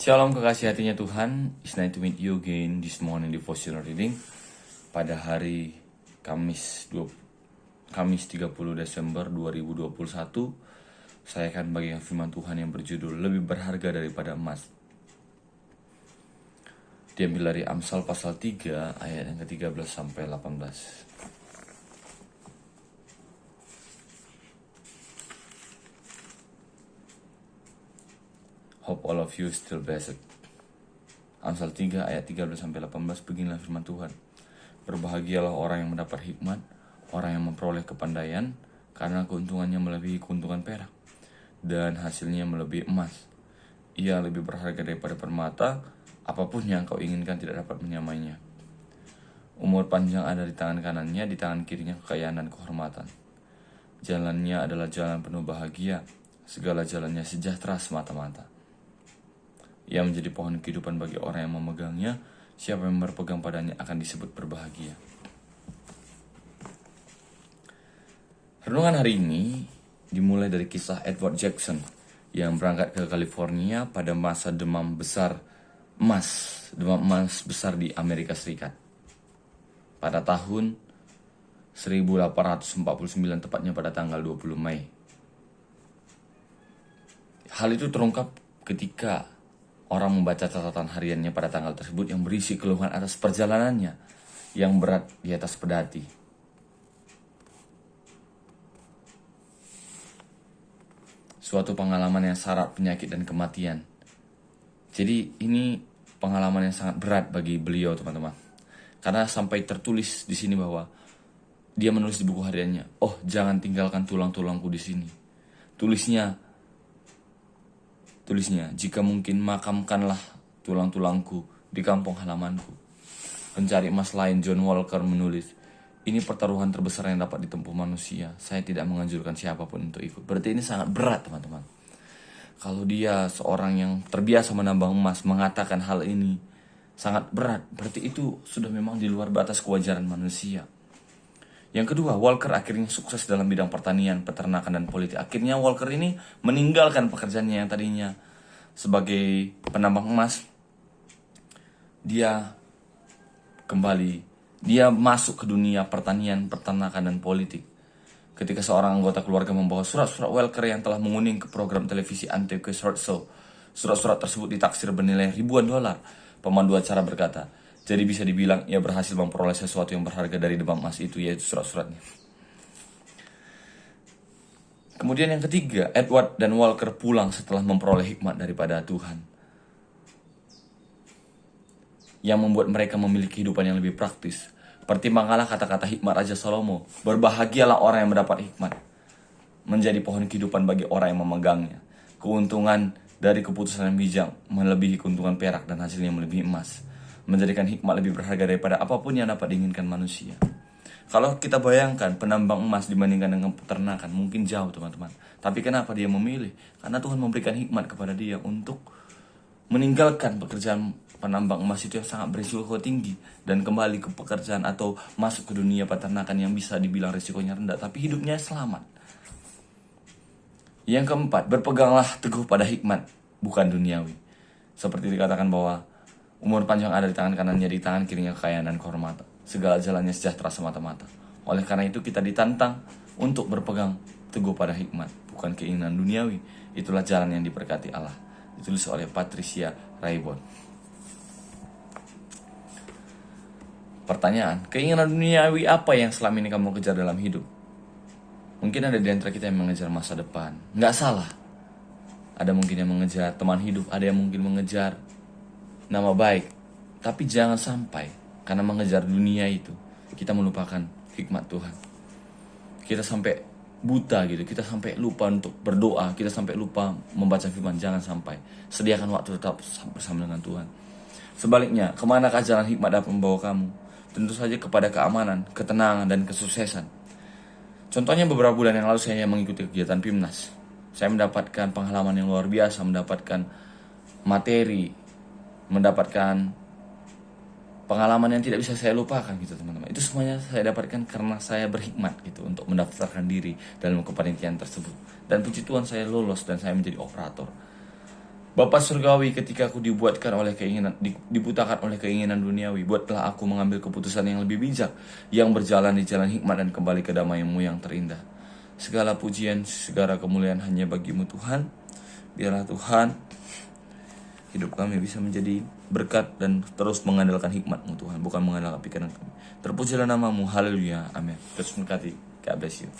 Shalom kekasih hatinya Tuhan. It's nice to meet you again this morning devotional reading pada hari Kamis 30 Desember 2021. Saya akan bagikan firman Tuhan yang berjudul lebih berharga daripada emas. Diambil dari Amsal pasal 3 ayat yang ke-13 sampai 18. Hope all of you still blessed. Amsal 3 ayat 13 sampai 18, beginilah firman Tuhan. Berbahagialah orang yang mendapat hikmat, orang yang memperoleh kepandaian, karena keuntungannya melebihi keuntungan perak, dan hasilnya melebihi emas. Ia lebih berharga daripada permata, apapun yang kau inginkan tidak dapat menyamainya. Umur panjang ada di tangan kanannya, di tangan kirinya kekayaan dan kehormatan. Jalannya adalah jalan penuh bahagia, segala jalannya sejahtera semata-mata. Ia menjadi pohon kehidupan bagi orang yang memegangnya. Siapa yang berpegang padanya akan disebut berbahagia. Renungan hari ini dimulai dari kisah Edward Jackson yang berangkat ke California pada masa demam emas besar di Amerika Serikat. Pada tahun 1849, tepatnya pada tanggal 20 Mei. Hal itu terungkap ketika orang membaca catatan hariannya pada tanggal tersebut yang berisi keluhan atas perjalanannya yang berat di atas pedati. Suatu pengalaman yang syarat penyakit dan kematian. Jadi ini pengalaman yang sangat berat bagi beliau, teman-teman. Karena sampai tertulis di sini bahwa dia menulis di buku hariannya, "Oh, jangan tinggalkan tulang-tulangku di sini." Tulisnya, "Jika mungkin makamkanlah tulang-tulangku di kampung halamanku." Pencari emas lain John Walker menulis, "Ini pertaruhan terbesar yang dapat ditempuh manusia. Saya tidak menganjurkan siapapun untuk ikut." Berarti ini sangat berat, teman-teman. Kalau dia seorang yang terbiasa menambang emas mengatakan hal ini sangat berat, berarti itu sudah memang di luar batas kewajaran manusia. Yang kedua, Walker akhirnya sukses dalam bidang pertanian, peternakan, dan politik. Akhirnya Walker ini meninggalkan pekerjaannya yang tadinya sebagai penambang emas. Dia masuk ke dunia pertanian, peternakan, dan politik. Ketika seorang anggota keluarga membawa surat-surat Walker yang telah menguning ke program televisi Antiques Roadshow. Surat-surat tersebut ditaksir bernilai ribuan dolar. Pemandu acara berkata, jadi bisa dibilang ia berhasil memperoleh sesuatu yang berharga dari demam emas itu, yaitu surat-suratnya. Kemudian yang ketiga, Edward dan Walker pulang setelah memperoleh hikmat daripada Tuhan, yang membuat mereka memiliki kehidupan yang lebih praktis. Pertimbangkanlah kata-kata hikmat Raja Salomo, berbahagialah orang yang mendapat hikmat, menjadi pohon kehidupan bagi orang yang memegangnya. Keuntungan dari keputusan yang bijak melebihi keuntungan perak, dan hasilnya melebihi emas. Menjadikan hikmat lebih berharga daripada apapun yang dapat diinginkan manusia. Kalau kita bayangkan penambang emas dibandingkan dengan peternakan, mungkin jauh, teman-teman. Tapi kenapa dia memilih? Karena Tuhan memberikan hikmat kepada dia untuk meninggalkan pekerjaan penambang emas itu yang sangat berisiko tinggi, dan kembali ke pekerjaan atau masuk ke dunia peternakan yang bisa dibilang risikonya rendah, tapi hidupnya selamat. Yang keempat, berpeganglah teguh pada hikmat, bukan duniawi. Seperti dikatakan bahwa umur panjang ada di tangan kanannya, di tangan kirinya kekayaan dan kehormatan. Segala jalannya sejahtera semata-mata. Oleh karena itu kita ditantang untuk berpegang teguh pada hikmat, bukan keinginan duniawi. Itulah jalan yang diberkati Allah. Ditulis oleh Patricia Raybon. Pertanyaan, keinginan duniawi apa yang selama ini kamu kejar dalam hidup? Mungkin ada di antara kita yang mengejar masa depan. Nggak salah. Ada mungkin yang mengejar teman hidup, ada yang mungkin mengejar nama baik. Tapi jangan sampai karena mengejar dunia itu kita melupakan hikmat Tuhan. Kita sampai buta gitu, kita sampai lupa untuk berdoa, kita sampai lupa membaca firman. Jangan sampai. Sediakan waktu tetap bersama dengan Tuhan. Sebaliknya, kemanakah jalan hikmat dapat membawa kamu? Tentu saja kepada keamanan, ketenangan, dan kesuksesan. Contohnya beberapa bulan yang lalu saya mengikuti kegiatan PIMNAS. Saya mendapatkan pengalaman yang luar biasa, mendapatkan materi, mendapatkan pengalaman yang tidak bisa saya lupakan gitu, teman-teman. Itu semuanya saya dapatkan karena saya berhikmat gitu untuk mendaftarkan diri dalam kepanitiaan tersebut. Dan puji Tuhan saya lolos dan saya menjadi operator. Bapa surgawi, ketika aku dibutakan oleh keinginan duniawi, buatlah aku mengambil keputusan yang lebih bijak, yang berjalan di jalan hikmat dan kembali ke damai-Mu yang terindah. Segala pujian, segala kemuliaan hanya bagi-Mu Tuhan. Biarlah Tuhan, hidup kami bisa menjadi berkat dan terus mengandalkan hikmat-Mu Tuhan, bukan mengandalkan pikiran kami. Terpujilah nama-Mu, haleluya, amin. Terus berkati, God bless you.